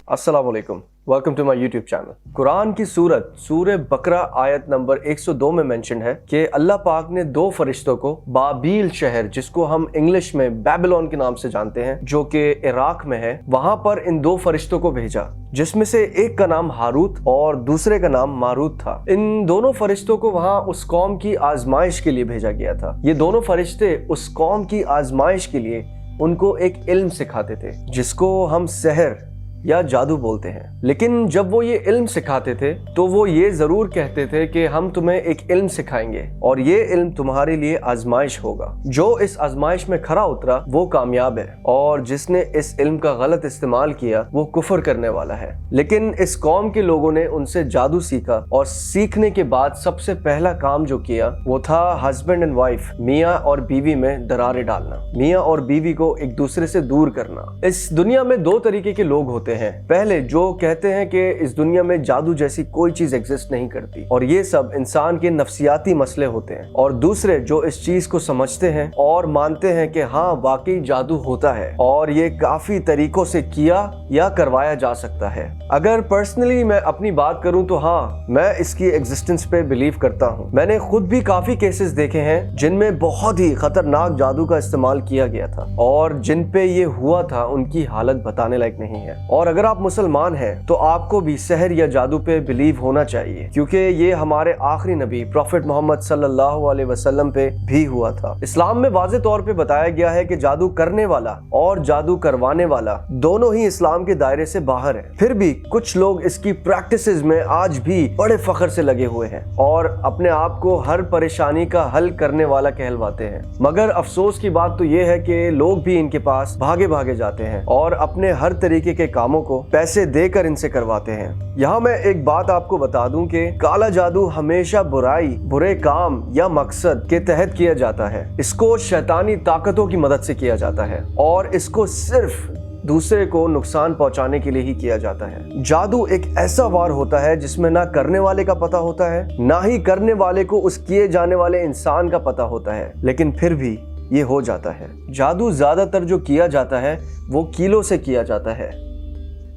अस्सलाम वालेकुम, welcome to my YouTube channel. Quran की सूरह बकरा आयत नंबर 102 में मेंशन है कि अल्लाह पाक ने दो फरिश्तों को बाबील शहर, जिसको हम इंग्लिश में बेबीलोन के नाम से जानते हैं, जो कि इराक में है, वहां पर इन दो फरिश्तों को भेजा, जिसमें से एक का नाम हारूत और दूसरे का नाम मारूत था। इन दोनों फरिश्तों को वहां उस कौम की आजमाइश के लिए भेजा गया था। ये दोनों फरिश्ते उस कौम की आजमाइश के लिए उनको एक इल्म सिखाते थे, जिसको हम सहर या जादू बोलते हैं। लेकिन जब वो ये इल्म सिखाते थे तो वो ये जरूर कहते थे कि हम तुम्हें एक इल्म सिखाएंगे और ये इल्म तुम्हारे लिए आजमाइश होगा। जो इस आजमाइश में खरा उतरा वो कामयाब है, और जिसने इस इल्म का गलत इस्तेमाल किया वो कुफर करने वाला है। लेकिन इस कौम के लोगों ने उनसे जादू सीखा, और सीखने के बाद सबसे पहला काम जो किया वो था हस्बैंड एंड वाइफ, मियाँ और बीवी में दरारें डालना, मियाँ और बीवी को एक दूसरे से दूर करना। इस दुनिया में दो तरीके के लोग होते हैं। पहले जो कहते हैं कि इस दुनिया में जादू जैसी कोई चीज एग्जिस्ट नहीं करती और ये सब इंसान के नफ्सियाती मसले होते हैं, और दूसरे जो इस चीज को समझते हैं और मानते हैं कि हाँ वाकई जादू होता है और ये काफी तरीकों से किया या करवाया जा सकता है। अगर पर्सनली मैं अपनी बात करूं तो हाँ, मैं इसकी एग्जिस्टेंस पे बिलीव करता हूं। मैंने खुद भी काफी केसेस देखे हैं जिनमें बहुत ही खतरनाक जादू का इस्तेमाल किया गया था, और जिन पे ये हुआ था उनकी हालत बताने लायक नहीं है। और अगर आप मुसलमान हैं तो आपको भी सहर या जादू पे बिलीव होना चाहिए, क्योंकि ये हमारे आखिरी नबी प्रॉफेट मोहम्मद सल्लल्लाहु अलैहि वसल्लम पे भी हुआ था। इस्लाम में वाज़ेह तौर पे बताया गया है कि जादू करने वाला और जादू करवाने वाला दोनों ही इस्लाम के दायरे से बाहर है। फिर भी कुछ लोग इसकी प्रैक्टिसेस में आज भी बड़े फख्र से लगे हुए हैं और अपने आप को हर परेशानी का हल करने वाला कहलवाते हैं। मगर अफसोस की बात तो ये है कि लोग भी इनके पास भागे भागे जाते हैं और अपने हर तरीके के कामों को पैसे देकर इनसे करवाते हैं। यहाँ मैं एक बात आपको बता दूं कि काला जादू हमेशा बुराई, बुरे काम या मकसद के तहत किया जाता है। इसको शैतानी ताकतों की मदद से किया जाता है और इसको सिर्फ दूसरे को नुकसान पहुंचाने के लिए ही किया जाता है। जादू एक ऐसा वार होता है जिसमें ना करने वाले का पता होता है, ना ही करने वाले को उस किए जाने वाले इंसान का पता होता है, लेकिन फिर भी ये हो जाता है। जादू ज्यादातर जो किया जाता है वो कीलों से किया जाता है,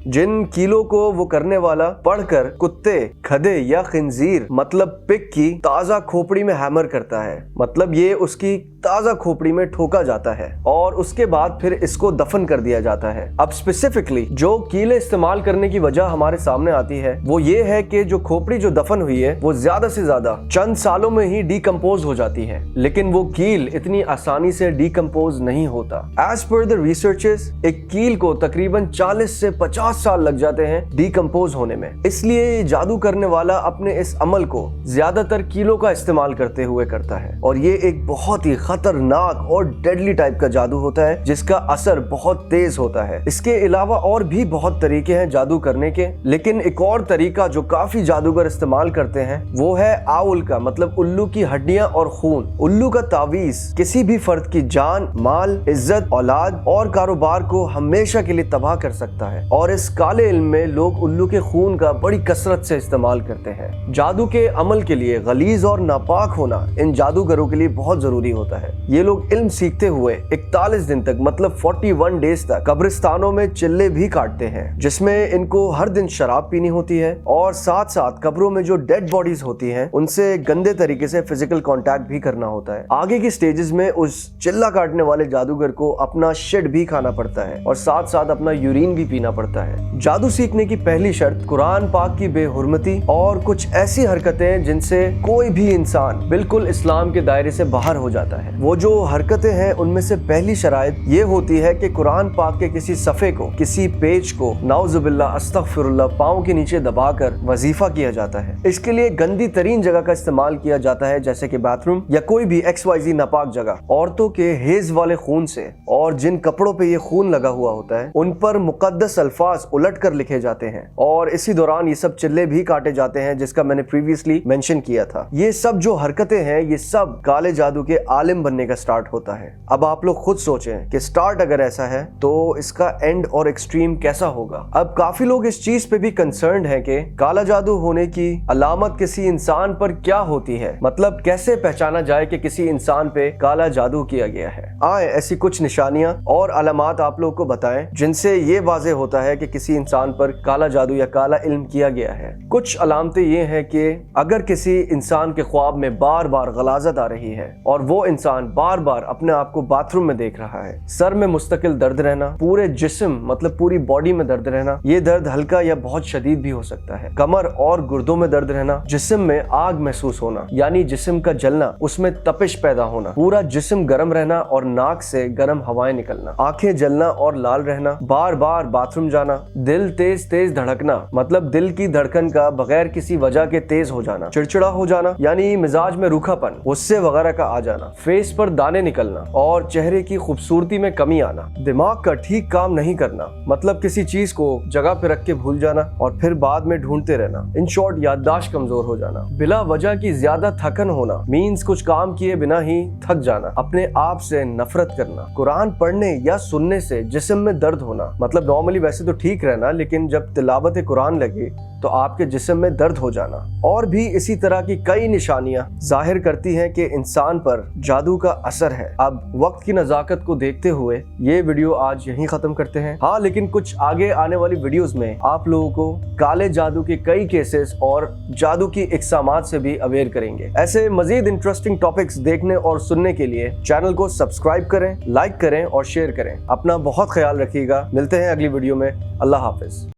जिन कीलों को वो करने वाला पढ़कर कुत्ते, खदे या खिंजीर मतलब पिग की ताजा खोपड़ी में हैमर करता है। मतलब ये उसकी ताजा खोपड़ी में ठोका जाता है और उसके बाद फिर इसको दफन कर दिया जाता है। अब स्पेसिफिकली जो कीलें इस्तेमाल करने की वजह हमारे सामने आती है वो ये है कि जो खोपड़ी जो दफन हुई है वो ज्यादा से ज्यादा चंद सालों में ही डिकम्पोज हो जाती है, लेकिन वो कील इतनी आसानी से डिकम्पोज नहीं होता। एज पर द रिसर्चर्स एक कील को तकरीबन 40 से 50 साल लग जाते हैं डिकम्पोज होने में। इसलिए जादू करने वाला अपने इस अमल को ज्यादातर कीलों का इस्तेमाल करते हुए करता है, और ये एक बहुत ही खतरनाक और डेडली टाइप का जादू होता है जिसका असर बहुत तेज होता है। इसके अलावा और भी बहुत तरीके हैं जादू करने के, लेकिन एक और तरीका जो काफी जादूगर इस्तेमाल करते हैं वो है आउल का, मतलब उल्लू की हड्डियां और खून। उल्लू का तावीज किसी भी फर्द की जान, माल, इज्जत, औलाद और कारोबार को हमेशा के लिए तबाह कर सकता है, और इस काले इल्म में लोग उल्लू के खून का बड़ी कसरत से इस्तेमाल करते हैं। जादू के अमल के लिए गलीज और नापाक होना इन जादूगरों के लिए बहुत जरूरी होता है। ये लोग इल्म सीखते हुए 41 दिन तक, मतलब 41 डेज तक कब्रिस्तानों में चिल्ले भी काटते हैं, जिसमें इनको हर दिन शराब पीनी होती है, और साथ साथ कब्रों में जो डेड बॉडीज होती हैं उनसे गंदे तरीके से फिजिकल कांटेक्ट भी करना होता है। आगे की स्टेजेस में उस चिल्ला काटने वाले जादूगर को अपना शिट भी खाना पड़ता है और साथ साथ अपना यूरिन भी पीना पड़ता है। जादू सीखने की पहली शर्त कुरान पाक की बेहुरमती और कुछ ऐसी हरकतें जिनसे कोई भी इंसान बिल्कुल इस्लाम के दायरे से बाहर हो जाता है। वो जो हरकतें हैं उनमें से पहली शराइत ये होती है कि कुरान पाक के किसी सफ़े को, किसी पेज को नाउजुबिल्लाह अस्तगफिरुल्लाह पाँव के नीचे दबाकर वजीफा किया जाता है। इसके लिए गंदी तरीन जगह का इस्तेमाल किया जाता है, जैसे कि बाथरूम या कोई भी XYZ नापाक जगह। औरतों के हेज वाले खून से और जिन कपड़ों पे ये खून लगा हुआ होता है उन पर मुकद्दस अल्फाज अल्फाज उलट कर लिखे जाते हैं और इसी दौरान ये सब चिल्ले भी काटे जाते हैं, जिसका मैंने प्रीवियसली मेंशन किया था। ये सब जो हरकतें हैं ये सब काले जादू के आलिम बनने का स्टार्ट होता है। अब आप लोग खुद सोचें कि स्टार्ट अगर ऐसा है तो इसका एंड और एक्सट्रीम कैसा होगा। अब काफी लोग इस चीज पे भी कंसर्न्ड हैं कि काला जादू होने की अलामत किसी इंसान पर क्या होती है, मतलब कैसे पहचाना जाए कि किसी इंसान पे काला जादू किया गया है। आए ऐसी कुछ निशानियां और अलामात आप लोग को बताएं जिनसे ये वाज़ेह होता है कि किसी इंसान पर काला जादू या काला इल्म किया गया है। कुछ अलामतें ये हैं कि अगर किसी इंसान के ख्वाब में बार बार गलाजत आ रही है और वो इंसान बार बार अपने आप को बाथरूम में देख रहा है, सर में मुस्तकिल दर्द रहना, पूरे जिस्म मतलब पूरी बॉडी में दर्द रहना, ये दर्द हल्का या बहुत शदीद भी हो सकता है, कमर और गुर्दों में दर्द रहना, जिस्म में आग महसूस होना यानी जिस्म का जलना, उसमें तपिश पैदा होना, पूरा जिस्म गर्म रहना और नाक से गर्म हवाएं निकलना, आंखें जलना और लाल रहना, बार बार बाथरूम जाना, दिल तेज तेज धड़कना मतलब दिल की धड़कन का बगैर किसी वजह के तेज हो जाना, चिड़चिड़ा हो जाना यानी मिजाज में रूखापन, गुस्से वगैरह का आ जाना, फेस पर दाने निकलना और चेहरे की खूबसूरती में कमी आना, दिमाग का ठीक काम नहीं करना मतलब किसी चीज को जगह पे रख के भूल जाना और फिर बाद में ढूंढते रहना, इन शॉर्ट याददाश्त कमजोर हो जाना, बिला वजह की ज्यादा थकन होना मीन्स कुछ काम किए बिना ही थक जाना, अपने आप से नफरत करना, कुरान पढ़ने या सुनने से जिस्म में दर्द होना मतलब नॉर्मली वैसे तो ठीक रहना लेकिन जब तिलावत कुरान लगे तो आपके जिस्म में दर्द हो जाना, और भी इसी तरह की कई निशानियां जाहिर करती हैं कि इंसान पर जादू का असर है। अब वक्त की नज़ाकत को देखते हुए ये वीडियो आज यहीं खत्म करते हैं। हाँ, लेकिन कुछ आगे आने वाली वीडियोस में आप लोगों को काले जादू के कई केसेस और जादू की इक़सामात से भी अवेयर करेंगे। ऐसे मजीद इंटरेस्टिंग टॉपिक्स देखने और सुनने के लिए चैनल को सब्सक्राइब करें, लाइक करें और शेयर करें। अपना बहुत ख्याल रखिएगा। मिलते हैं अगली वीडियो में। अल्लाह हाफिज।